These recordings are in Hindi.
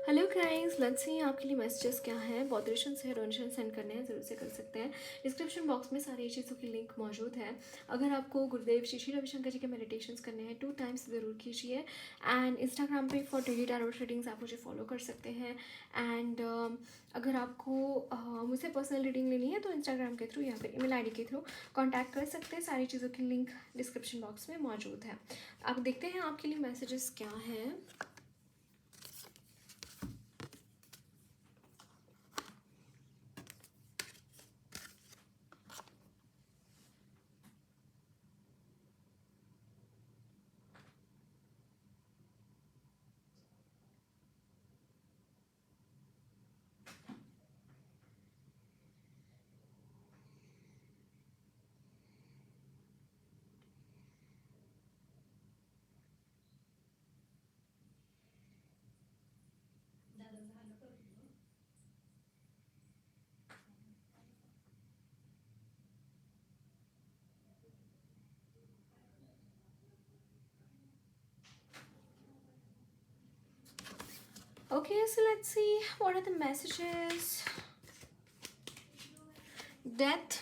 हेलो गाइस, लेट्स सी आपके लिए मैसेजेस क्या है। मॉडरेशन से डोनेशन सेंड करने हैं, ज़रूर से कर सकते हैं। डिस्क्रिप्शन बॉक्स में सारी चीज़ों की लिंक मौजूद है। अगर आपको गुरुदेव श्री श्री रविशंकर जी के मेडिटेशंस करने हैं 2 टाइम्स ज़रूर कीजिए। एंड इंस्टाग्राम पे फॉर डेली टैरोट रीडिंग्स आप मुझे फॉलो कर सकते हैं। एंड अगर आपको मुझसे पर्सनल रीडिंग लेनी है तो इंस्टाग्राम के थ्रू या फिर ईमेल आईडी के थ्रू कॉन्टैक्ट कर सकते हैं। सारी चीज़ों की लिंक डिस्क्रिप्शन बॉक्स में मौजूद है। आप देखते हैं आपके लिए मैसेजेस क्या हैं। Okay, so let's see what are the messages. Death,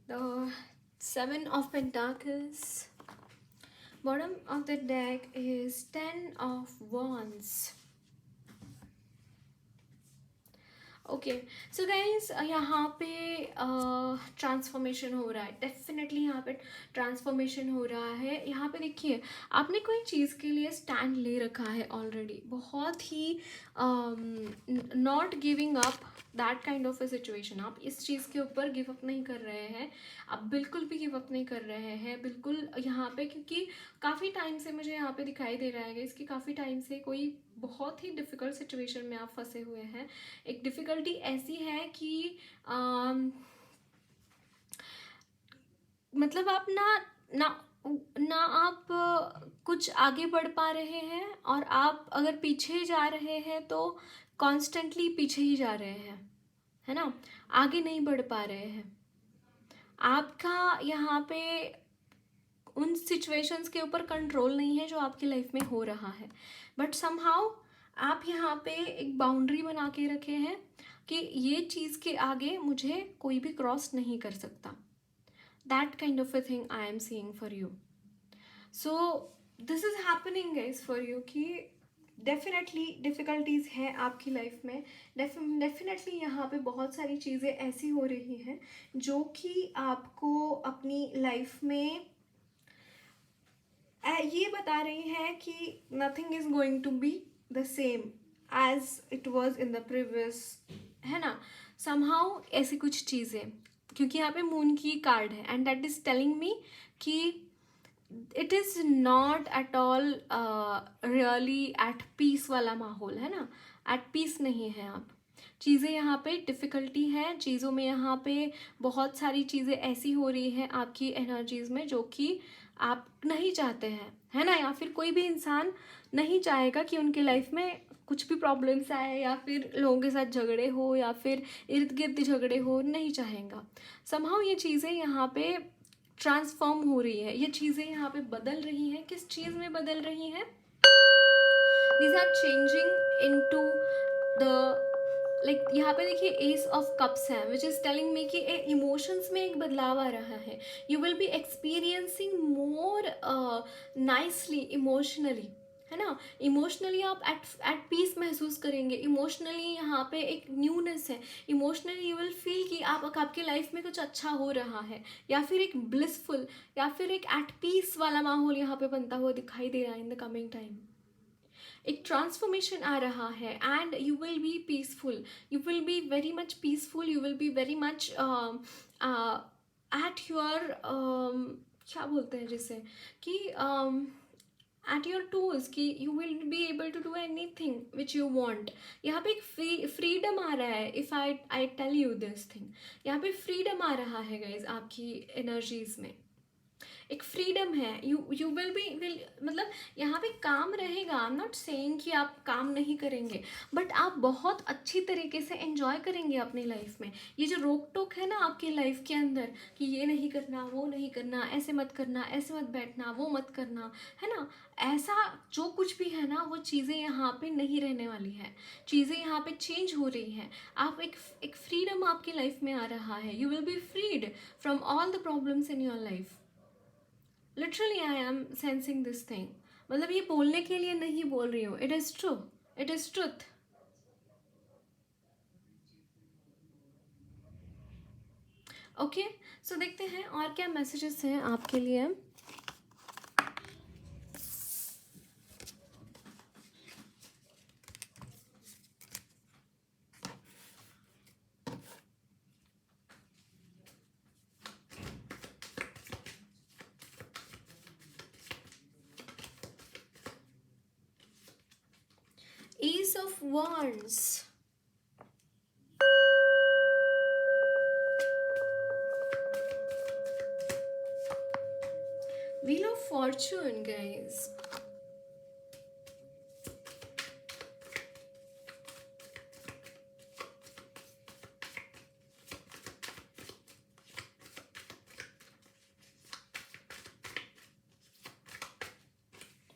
the 7 of Pentacles. Bottom of the deck is 10 of Wands. Okay so guys यहाँ पे ट्रांसफॉर्मेशन हो रहा है। डेफिनेटली यहाँ पे ट्रांसफॉर्मेशन हो रहा है। यहाँ पे देखिए, आपने कोई चीज़ के लिए स्टैंड ले रखा है ऑलरेडी, बहुत ही not giving up, that kind of a situation. आप इस चीज़ के ऊपर गिव अप नहीं कर रहे हैं, आप बिल्कुल भी गिव अप नहीं कर रहे हैं बिल्कुल यहाँ पे, क्योंकि काफ़ी टाइम से मुझे यहाँ पे दिखाई दे रहा है इसकी काफ़ी टाइम से कोई बहुत ही डिफ़िकल्ट सिचुएशन में आप फंसे हुए हैं। एक डिफ़िकल्टी ऐसी है कि मतलब आप ना ना आप कुछ आगे बढ़ पा रहे हैं, और आप अगर पीछे जा रहे हैं तो कॉन्स्टेंटली पीछे ही जा रहे हैं, है ना, आगे नहीं बढ़ पा रहे हैं। आपका यहाँ पे उन सिचुएशंस के ऊपर कंट्रोल नहीं है जो आपकी लाइफ में हो रहा है, बट समहाउ आप यहाँ पे एक बाउंड्री बना के रखे हैं कि ये चीज़ के आगे मुझे कोई भी क्रॉस नहीं कर सकता। That kind of a thing I am seeing for you. So this is happening guys for you कि डेफिनेटली डिफ़िकल्टीज़ हैं आपकी लाइफ में। डेफिनेटली यहाँ पे बहुत सारी चीज़ें ऐसी हो रही हैं जो कि आपको अपनी लाइफ में ये बता रही है कि nothing is going to be the same as it was in the previous, है ना। समहाउ ऐसी कुछ चीज़ें, क्योंकि यहाँ पे मून की कार्ड है and that is telling me कि it is not at all really at peace वाला माहौल, है ना। एट पीस नहीं है आप। चीज़ें यहाँ पे डिफ़िकल्टी है, चीज़ों में यहाँ पे बहुत सारी चीज़ें ऐसी हो रही हैं आपकी एनर्जीज़ में जो कि आप नहीं चाहते हैं, है ना। या फिर कोई भी इंसान नहीं चाहेगा कि उनके लाइफ में कुछ भी प्रॉब्लम्स आए या फिर लोगों के साथ झगड़े हो या फिर इर्द गिर्द झगड़े हो, नहीं चाहेगा। समहाउ ये चीज़ें यहाँ पे ट्रांसफॉर्म हो रही है, ये चीज़ें यहाँ पे बदल रही हैं। किस चीज़ में बदल रही हैं? These are changing into the like यहाँ पे देखिए एस ऑफ कप्स है, विच इज टेलिंग मी कि इमोशंस में एक बदलाव आ रहा है। You will B experiencing more nicely emotionally, है ना। इमोशनली आप एट पीस महसूस करेंगे। इमोशनली यहाँ पे एक न्यूनेस है। इमोशनली यू विल फील कि आपके लाइफ में कुछ अच्छा हो रहा है, या फिर एक ब्लिसफुल या फिर एक एट पीस वाला माहौल यहाँ पे बनता हुआ दिखाई दे रहा है इन द कमिंग टाइम। एक ट्रांसफॉर्मेशन आ रहा है and you will be peaceful, you will be very much peaceful, you will be very much at your क्या बोलते हैं जिसे कि एट योर टूल्स, कि you will be able to do anything which you want. यहाँ पे एक फ्रीडम आ रहा है। If I tell you this thing, यहाँ पे फ्रीडम आ रहा है गाइज आपकी एनर्जीज में। एक फ्रीडम है, यू विल मतलब यहाँ पे काम रहेगा। आई एम नॉट सेइंग कि आप काम नहीं करेंगे, बट आप बहुत अच्छी तरीके से एंजॉय करेंगे अपनी लाइफ में। ये जो रोक टोक है ना आपकी लाइफ के अंदर कि ये नहीं करना, वो नहीं करना, ऐसे मत करना, ऐसे मत बैठना, वो मत करना, है ना, ऐसा जो कुछ भी है ना वो चीज़ें यहाँ पे नहीं रहने वाली है। चीज़ें यहाँ पे चेंज हो रही हैं। आप एक फ्रीडम आपकी लाइफ में आ रहा है। You will be freed from all the problems in your life. Literally I am sensing this thing. मतलब ये बोलने के लिए नहीं बोल रही हूँ, it is true, it is truth. Okay, so देखते हैं और क्या मैसेजेस हैं आपके लिए। Ace of Wands. Wheel of Fortune, guys.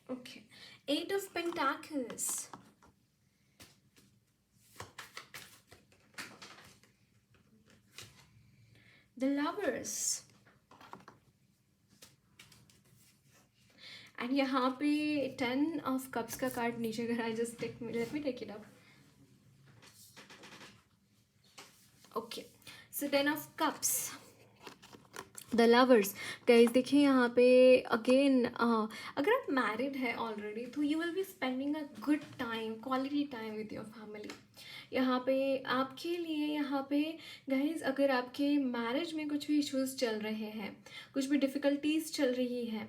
Okay. Eight of Pentacles. The Lovers. And यहाँ पे 10 ऑफ कप्स का कार्ड नीचे कर, I just let me take it up. Okay, so 10 of cups, the lovers. Guys देखिए यहाँ पे अगेन अगर आप मैरिड है ऑलरेडी तो you will be spending a good time, quality time with your family. यहाँ पे आपके लिए, यहाँ पे गाइज अगर आपके मैरिज में कुछ भी इश्यूज चल रहे हैं, कुछ भी डिफ़िकल्टीज चल रही हैं,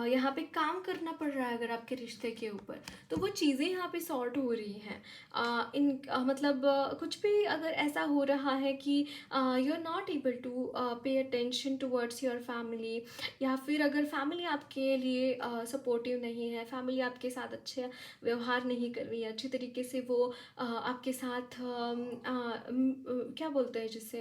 यहाँ पे काम करना पड़ रहा है अगर आपके रिश्ते के ऊपर, तो वो चीज़ें यहाँ पे सॉर्ट हो रही हैं। मतलब कुछ भी अगर ऐसा हो रहा है कि you are not able to pay attention towards your family, या फिर अगर फैमिली आपके लिए सपोर्टिव नहीं है, फैमिली आपके साथ अच्छे व्यवहार नहीं कर रही है, अच्छी तरीके से वो आपके साथ क्या बोलते हैं जिससे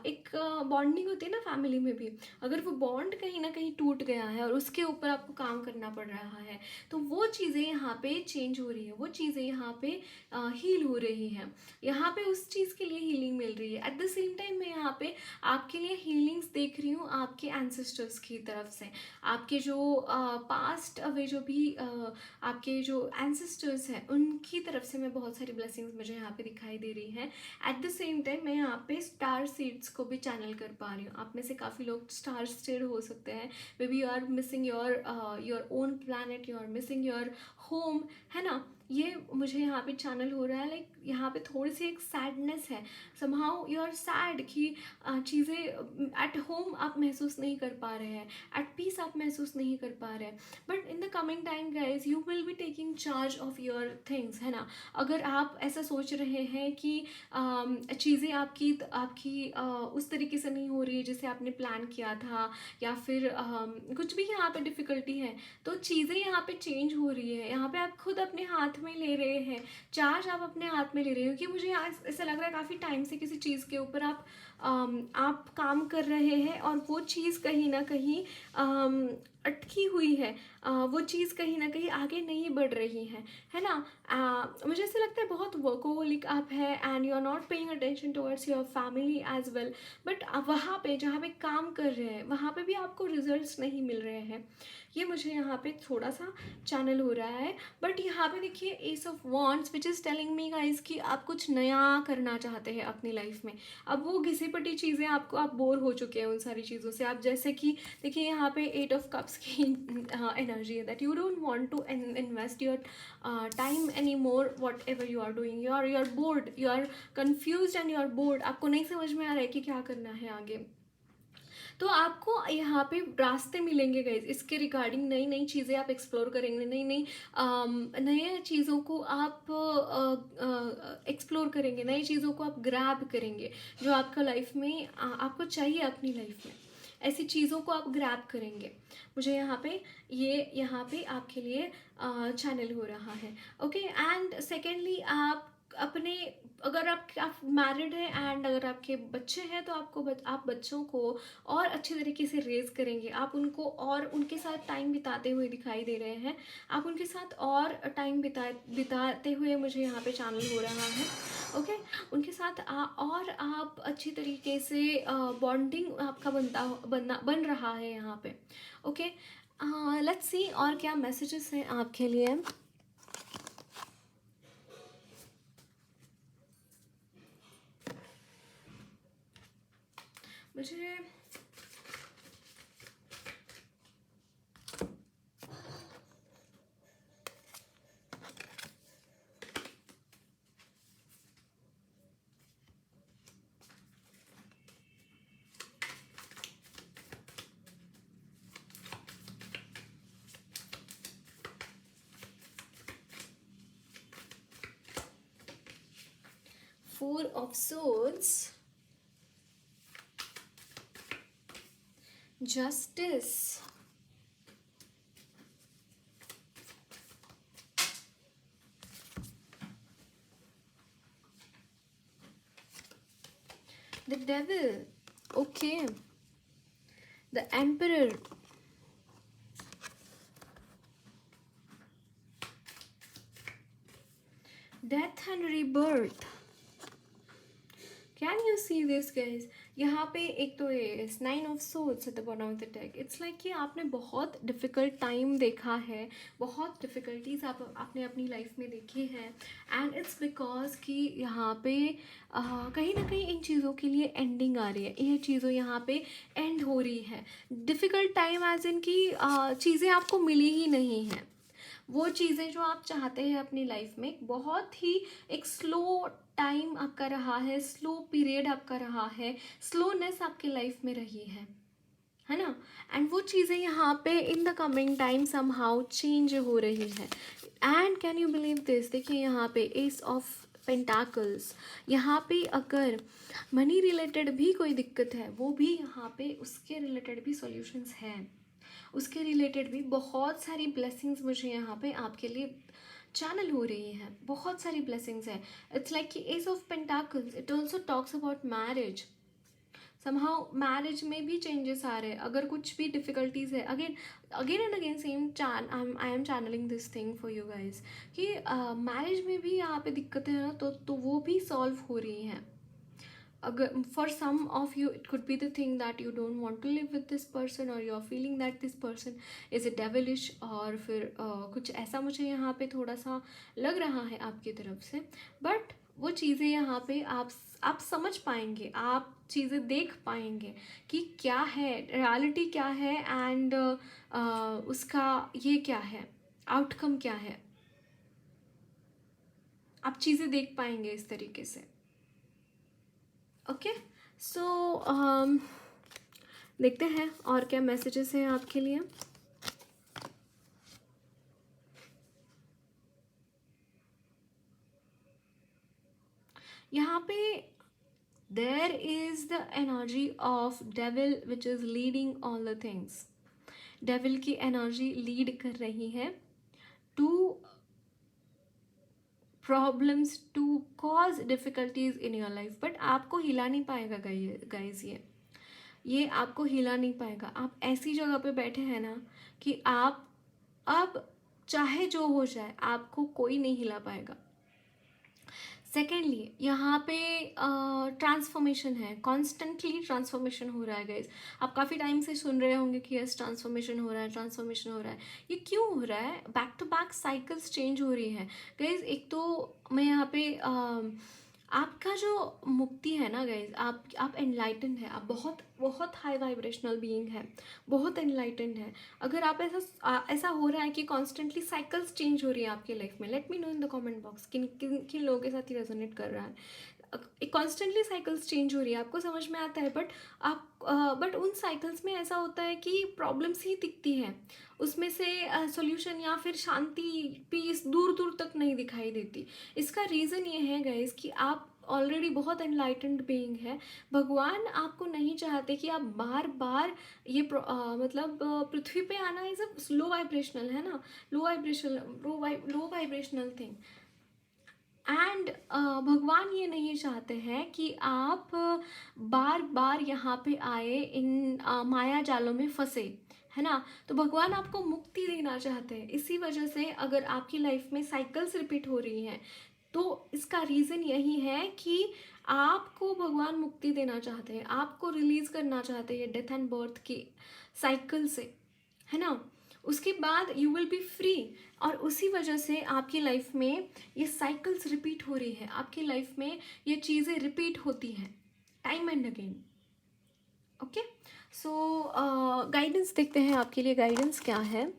एक बॉन्डिंग होती है ना फैमिली में भी, अगर वो बॉन्ड कहीं ना कहीं टूट गया है और उसके ऊपर आपको काम करना पड़ रहा है, तो वो चीज़ें यहाँ पे चेंज हो रही है, वो चीज़ें यहाँ पे हील हो रही हैं। यहाँ पे उस चीज़ के लिए हीलिंग मिल रही है। एट द सेम टाइम मैं यहाँ पे आपके लिए हीलिंग्स देख रही हूँ आपके एंसेस्टर्स की तरफ से। आपके जो पास्ट वे जो भी आपके जो एंसेस्टर्स हैं उनकी तरफ से मैं बहुत सारी ब्लेसिंग्स मुझे यहाँ पे दिखाई दे रही हैं। एट द सेम टाइम मैं यहाँ पे स्टार सीड्स को भी चैनल कर पा रही हूँ। आप में से काफ़ी लोग स्टार सीड हो सकते हैं, maybe you are missing your own planet, you are missing your home, है ना। ये मुझे यहाँ पे चैनल हो रहा है, लाइक यहाँ पे थोड़ी सी एक सैडनेस है, समहाउ यू आर सैड कि चीज़ें एट होम आप महसूस नहीं कर पा रहे हैं, एट पीस आप महसूस नहीं कर पा रहे हैं। But in the coming time guys you will be taking charge of your things, है ना। अगर आप ऐसा सोच रहे हैं कि चीज़ें आपकी आपकी उस तरीके से नहीं हो रही है जैसे आपने प्लान किया था, या फिर कुछ भी यहाँ पे डिफ़िकल्टी है, तो चीज़ें यहाँ पे चेंज हो रही है। यहाँ पे आप खुद अपने हाथ में ले रहे हैं, चार्ज आप अपने हाथ में ले रहे हो। कि मुझे आज ऐसा लग रहा है काफ़ी टाइम से किसी चीज़ के ऊपर आप काम कर रहे हैं और वो चीज़ कहीं ना कहीं अटकी हुई है, वो चीज़ कहीं ना कहीं आगे नहीं बढ़ रही है ना। मुझे ऐसा लगता है बहुत वर्कोहोलिक आप है and you are not paying attention towards your family as well. But वहाँ पे जहाँ पे काम कर रहे हैं वहाँ पे भी आपको रिजल्ट्स नहीं मिल रहे हैं, ये मुझे यहाँ पे थोड़ा सा चैनल हो रहा है। बट यहाँ पे देखिए S of wands which is telling me guys कि आप कुछ नया करना चाहते हैं अपनी लाइफ में। अब वो घिसी पिटी चीज़ें आपको, आप बोर हो चुके हैं उन सारी चीज़ों से। आप जैसे कि देखिए यहाँ पे 8 ऑफ कप्स की एनर्जी है that you don't want to invest your time anymore whatever you are doing, you are bored, you are confuse and you are bored. आपको नहीं समझ में आ रहा है कि क्या करना है आगे। तो आपको यहाँ पे रास्ते मिलेंगे गाइज इसके रिगार्डिंग, नई नई चीज़ें आप एक्सप्लोर करेंगे, नई नई नए चीज़ों को आप एक्सप्लोर करेंगे, नई चीज़ों को आप ग्रैब करेंगे जो आपका लाइफ में आपको चाहिए अपनी लाइफ में। ऐसी चीज़ों को आप ग्रैब करेंगे। मुझे यहाँ पे आपके लिए चैनल हो रहा है। ओके, एंड सेकेंडली आप अपने, अगर आप मैरिड हैं एंड अगर आपके बच्चे हैं तो आप बच्चों को और अच्छे तरीके से रेज करेंगे। आप उनको और उनके साथ टाइम बिताते हुए दिखाई दे रहे हैं। आप उनके साथ और टाइम बिताते हुए मुझे यहाँ पे चैनल हो रहा है। ओके, उनके साथ और आप अच्छी तरीके से बॉन्डिंग आपका बन रहा है यहाँ पे। ओके, लेट्स सी और क्या मैसेजेस हैं आपके लिए। मुझे Four of Swords, Justice, the Devil, okay, the Emperor, Death and Rebirth. Can you see this guys? यहाँ पे एक तो ये 9 of Swords at the bottom of the deck. It's like कि आपने बहुत डिफ़िकल्ट टाइम देखा है, बहुत डिफ़िकल्टीज आपने अपनी लाइफ में देखी हैं, एंड इट्स बिकॉज कि यहाँ पे कहीं ना कहीं इन चीज़ों के लिए एंडिंग आ रही है। ये चीज़ों यहाँ पे एंड हो रही है। डिफ़िकल्ट टाइम एज इन की चीज़ें आपको मिली ही नहीं हैं। वो चीज़ें जो आप चाहते हैं अपनी लाइफ में, बहुत ही एक स्लो टाइम आपका रहा है, स्लो पीरियड आपका रहा है, स्लोनेस आपकी लाइफ में रही है ना। एंड वो चीज़ें यहाँ पे इन the coming time somehow change हो रही है। And can you believe this, देखिए यहाँ पे एस ऑफ पेंटाकल्स, यहाँ पे अगर मनी रिलेटेड भी कोई दिक्कत है, वो भी यहाँ पे उसके रिलेटेड भी सॉल्यूशंस हैं, उसके रिलेटेड भी बहुत सारी ब्लेसिंग्स मुझे यहाँ पे आपके लिए चैनल हो रही हैं। बहुत सारी ब्लेसिंग्स हैं। इट्स लाइक कि S of pentacles, it also talks about marriage. Somehow marriage में भी चेंजेस आ रहे हैं। अगर कुछ भी डिफ़िकल्टीज है, again and again same I am channelling this thing for you guys कि मैरिज में भी यहाँ पे दिक्कतें हैं ना, तो वो भी सॉल्व हो रही हैं। अगर for some of you it could be the thing that you don't want to live with this person, और you are feeling that this person is a devilish, और फिर कुछ ऐसा मुझे यहाँ पे थोड़ा सा लग रहा है आपकी तरफ से। बट वो चीज़ें यहाँ पे आप समझ पाएंगे, आप चीज़ें देख पाएंगे कि क्या है रियलिटी, क्या है, एंड उसका ये क्या है, आउटकम क्या है। आप चीज़ें देख पाएंगे इस तरीके से। ओके, सो देखते हैं और क्या मैसेजेस हैं आपके लिए। यहाँ पे there is the energy of devil which is leading all the things. Devil की एनर्जी लीड कर रही है to problems, to cause difficulties in your life, but आपको हिला नहीं पाएगा गाइज। ये आपको हिला नहीं पाएगा। आप ऐसी जगह पे बैठे हैं ना कि आप अब चाहे जो हो जाए आपको कोई नहीं हिला पाएगा। सेकेंडली यहाँ पे ट्रांसफॉर्मेशन है, कॉन्स्टेंटली ट्रांसफॉर्मेशन हो रहा है गाइज। आप काफ़ी टाइम से सुन रहे होंगे कि यस ट्रांसफॉर्मेशन हो रहा है, ट्रांसफॉर्मेशन हो रहा है। ये क्यों हो रहा है? Back to back cycles change हो रही है गाइज। एक तो मैं यहाँ पे आपका जो मुक्ति है ना गाइज, आप एनलाइटेंड है, आप बहुत बहुत हाई वाइब्रेशनल बीइंग है, बहुत एनलाइटेंड है। अगर आप ऐसा हो रहा है कि कॉन्स्टेंटली साइकिल्स चेंज हो रही है आपके लाइफ में, let me know in the comment box किन किन किन लोगों के साथ ही रेजोनेट कर रहा है। कॉन्स्टेंटली साइकिल्स चेंज हो रही है, आपको समझ में आता है, बट उन साइकिल्स में ऐसा होता है कि प्रॉब्लम्स ही दिखती हैं, उसमें से सॉल्यूशन या फिर शांति, पीस दूर दूर तक नहीं दिखाई देती। इसका रीज़न ये है गाइस कि आप ऑलरेडी बहुत एनलाइटेंड बीइंग है। भगवान आपको नहीं चाहते कि आप बार बार ये मतलब पृथ्वी पे आना इज अ लो वाइब्रेशनल, है ना, लो वाइब्रेशनल थिंग। एंड भगवान ये नहीं चाहते हैं कि आप बार बार यहाँ पे आए, इन माया जालों में फंसे, है ना। तो भगवान आपको मुक्ति देना चाहते हैं। इसी वजह से अगर आपकी लाइफ में साइकिल्स रिपीट हो रही हैं तो इसका रीज़न यही है कि आपको भगवान मुक्ति देना चाहते हैं, आपको रिलीज करना चाहते हैं डेथ एंड बर्थ की साइकिल से, है ना। उसके बाद यू विल बी फ्री। और उसी वजह से आपकी लाइफ में ये साइकिल्स रिपीट हो रही है, आपकी लाइफ में ये चीज़ें रिपीट होती हैं time and again. Okay, so guidance देखते हैं आपके लिए गाइडेंस क्या है।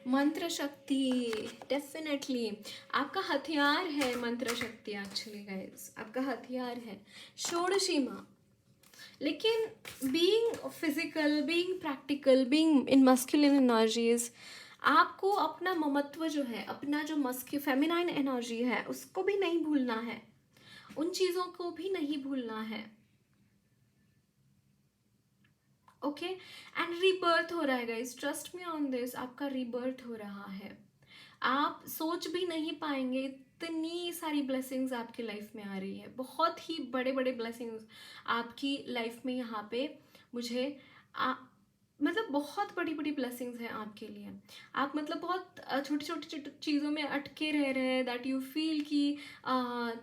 मंत्र शक्ति, डेफिनेटली आपका हथियार है मंत्र शक्ति। एक्चुअली गाइस आपका हथियार है षोडशी माँ। लेकिन being physical, being practical, being in masculine energies, आपको अपना ममत्व जो है, अपना जो फेमिनाइन एनर्जी है उसको भी नहीं भूलना है, उन चीज़ों को भी नहीं भूलना है। ओके, एंड रीबर्थ हो रहा है guys, trust me on this, आपका रीबर्थ हो रहा है। आप सोच भी नहीं पाएंगे इतनी सारी ब्लेसिंग्स आपकी लाइफ में आ रही है, बहुत ही बड़े बड़े ब्लेसिंग्स आपकी लाइफ में यहाँ पे मुझे मतलब बहुत बड़ी बड़ी ब्लेसिंग्स हैं आपके लिए। आप मतलब बहुत छोटी छोटी चीज़ों में अटके रह रहे हैं, दैट यू फील कि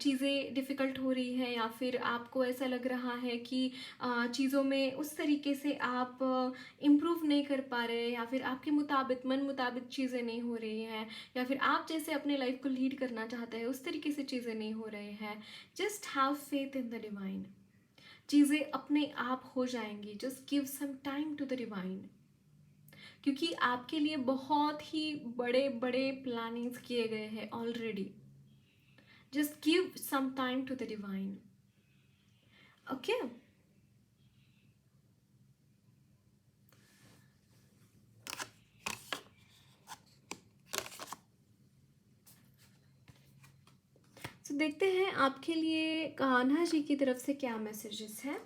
चीज़ें डिफ़िकल्ट हो रही हैं, या फिर आपको ऐसा लग रहा है कि चीज़ों में उस तरीके से आप इम्प्रूव नहीं कर पा रहे, या फिर आपके मुताबिक मन मुताबिक चीज़ें नहीं हो रही हैं, या फिर आप जैसे अपने लाइफ को लीड करना चाहते हैं उस तरीके से चीज़ें नहीं हो रहे हैं। Just have faith in the divine, चीज़ें अपने आप हो जाएंगी। Just give some time to the divine, क्योंकि आपके लिए बहुत ही बड़े बड़े प्लानिंग्स किए गए हैं already. Just give some time to the divine. Okay, तो देखते हैं आपके लिए कान्हा जी की तरफ से क्या मैसेजेस हैं।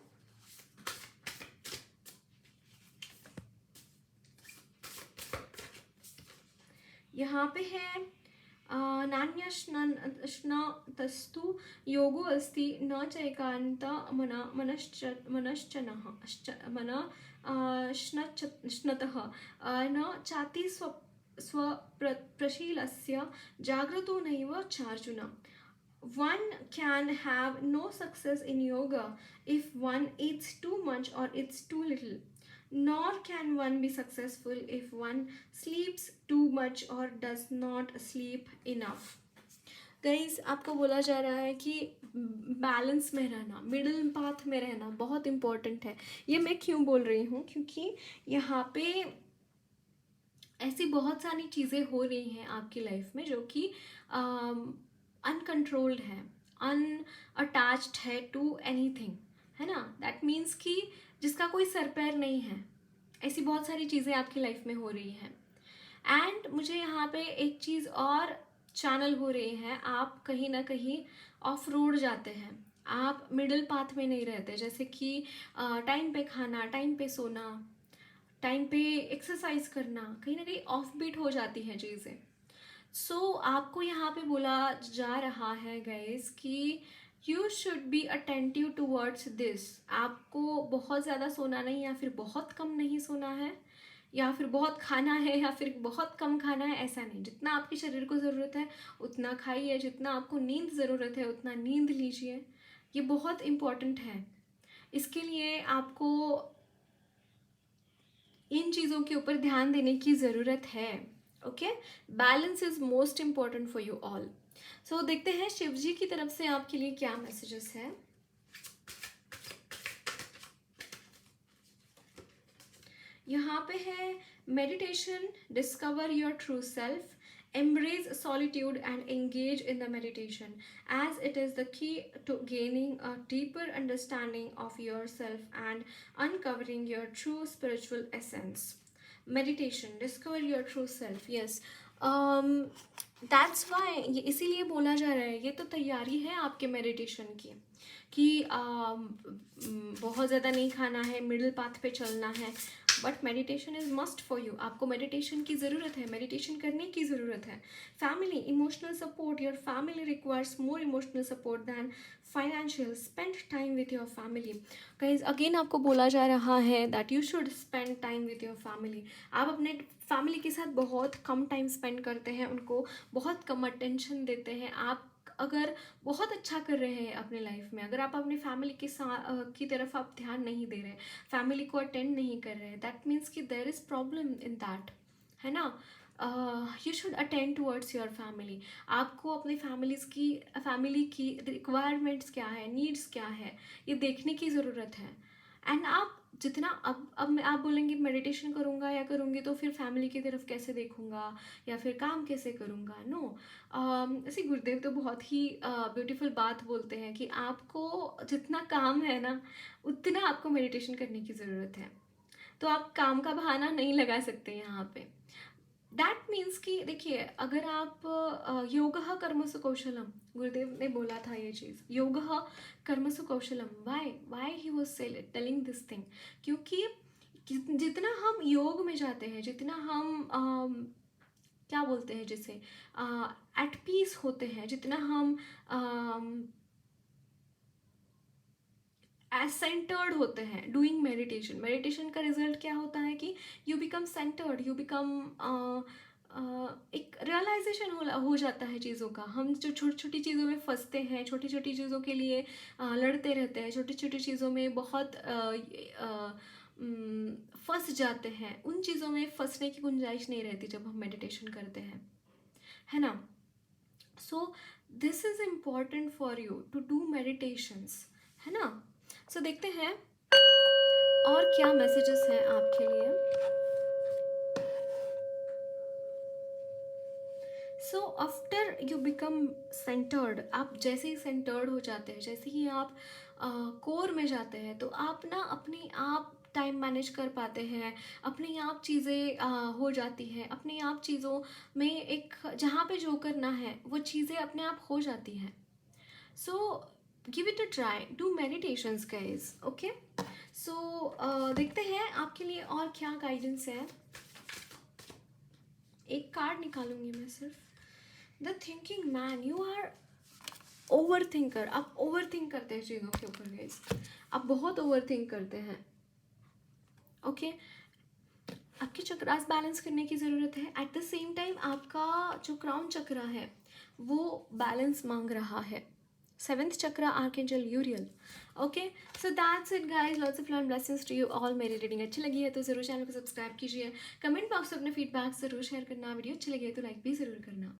यहाँ पे है नान्यश्नतस्तु योगो अस्ति न चैकान्त मनश्चनः श्नतः न चाति स्वप्रशीलस्य जाग्रतो नैव चार्जुन। One can have no success in yoga if one eats too much or eats too little. Nor can one be successful if one sleeps too much or does not sleep enough. Guys आपको बोला जा रहा है कि बैलेंस में रहना, मिडिल पाथ में रहना बहुत इम्पोर्टेंट है। ये मैं क्यों बोल रही हूँ, क्योंकि यहाँ पे ऐसी बहुत सारी चीज़ें हो रही हैं आपकी लाइफ में जो कि अनकंट्रोल्ड है, अनअटैच्ड है टू एनीथिंग, है ना। दैट मीन्स कि जिसका कोई सर पैर नहीं है, ऐसी बहुत सारी चीज़ें आपकी लाइफ में हो रही हैं। एंड मुझे यहाँ पे एक चीज़ और चैनल हो रही है, आप कहीं ना कहीं ऑफ रोड जाते हैं, आप मिडिल पाथ में नहीं रहते। जैसे कि टाइम पे खाना, टाइम पे सोना, टाइम पे एक्सरसाइज करना, कहीं ना कहीं ऑफ बीट हो जाती हैं चीज़ें। सो आपको यहाँ पे बोला जा रहा है गाइस कि you should be attentive towards this. आपको बहुत ज़्यादा सोना नहीं, या फिर बहुत कम नहीं सोना है, या फिर बहुत खाना है, या फिर बहुत कम खाना है, ऐसा नहीं। जितना आपके शरीर को ज़रूरत है उतना खाइए, जितना आपको नींद ज़रूरत है उतना नींद लीजिए। ये बहुत इम्पॉर्टेंट है। इसके लिए आपको इन चीज़ों के ऊपर ध्यान देने की ज़रूरत है। Okay, balance is most important for you all. So देखते हैं शिव जी की तरफ से आपके लिए क्या मैसेजेस है। यहाँ पे है meditation, discover your true self, Embrace solitude and engage in the meditation, as it is the key to gaining a deeper understanding of yourself and uncovering your true spiritual essence. Meditation, discover your true self. Yes, that's why, ये इसीलिए बोला जा रहा है, ये तो तैयारी है आपके मेडिटेशन की, कि बहुत ज़्यादा नहीं खाना है, मिडिल पाथ पे चलना है, but meditation is must for you. आपको मेडिटेशन की ज़रूरत है, मेडिटेशन करने की ज़रूरत है. Family, emotional support. Your family requires more emotional support than financial. Spend time with your family. Guys again आपको बोला जा रहा है that you should spend time with your family. आप अपने फैमिली के साथ बहुत कम टाइम स्पेंड करते हैं, उनको बहुत कम अटेंशन देते हैं. आप अगर बहुत अच्छा कर रहे हैं अपने लाइफ में, अगर आप अपने फैमिली के साथ की तरफ आप ध्यान नहीं दे रहे, फैमिली को अटेंड नहीं कर रहे, दैट मीन्स कि there is problem in that, है ना. You should attend towards your family. आपको अपनी फैमिली की रिक्वायरमेंट्स क्या है, नीड्स क्या है, ये देखने की ज़रूरत है. एंड आप जितना अब आप बोलेंगे मेडिटेशन करूँगा या करूँगी तो फिर फैमिली की तरफ कैसे देखूँगा या फिर काम कैसे करूँगा. नो, ऐसे गुरुदेव तो बहुत ही ब्यूटीफुल बात बोलते हैं कि आपको जितना काम है ना, उतना आपको मेडिटेशन करने की ज़रूरत है. तो आप काम का बहाना नहीं लगा सकते यहाँ पे. दैट मीन्स कि देखिए, अगर आप योगः कर्मसु कौशलम, गुरुदेव ने बोला था ये चीज़, योगः कर्मसु कौशलम. Why he was telling this thing, क्योंकि जितना हम योग में जाते हैं, जितना हम क्या बोलते हैं जिसे एट पीस होते हैं, जितना हम एज सेंटर्ड होते हैं डूइंग मेडिटेशन का रिजल्ट क्या होता है कि you become centred, you become एक रियलाइजेशन हो जाता है चीज़ों का. हम जो छोटी छोटी चीज़ों में फंसते हैं, छोटी छोटी चीज़ों के लिए लड़ते रहते हैं, छोटी छोटी चीज़ों में बहुत फंस जाते हैं, उन चीज़ों में फंसने की गुंजाइश नहीं रहती जब हम मेडिटेशन करते हैं, है ना. So this is important for you to do meditations, है ना. सो देखते हैं और क्या मैसेजेस हैं आपके लिए. So after you become centred, आप जैसे ही सेंटर्ड हो जाते हैं, जैसे ही आप कोर में जाते हैं, तो आप ना अपने आप टाइम मैनेज कर पाते हैं, अपने आप चीज़ें हो जाती हैं, अपने आप चीज़ों में एक जहाँ पे जो करना है वो चीज़ें अपने आप हो जाती हैं. So give it a try, do meditations guys. Okay, so देखते हैं आपके लिए और क्या गाइडेंस है. एक कार्ड निकालूंगी मैं सिर्फ. The thinking man, you are over thinker. आप ओवर थिंक करते हैं चीज़ों के ऊपर गाइज, आप बहुत ओवर थिंक करते हैं. ओके, आपके चक्रास बैलेंस करने की ज़रूरत है. एट द सेम टाइम आपका जो क्राउन चक्रा है वो बैलेंस मांग रहा है. 7th chakra archangel Uriel. Okay, so that's it guys. Lots of love and blessings to you all. मेरी रीडिंग अच्छी लगी है तो ज़रूर चैनल को सब्सक्राइब कीजिए. कमेंट बॉक्स में अपने फीडबैक ज़रूर शेयर करना. वीडियो अच्छी लगी है तो लाइक भी ज़रूर करना.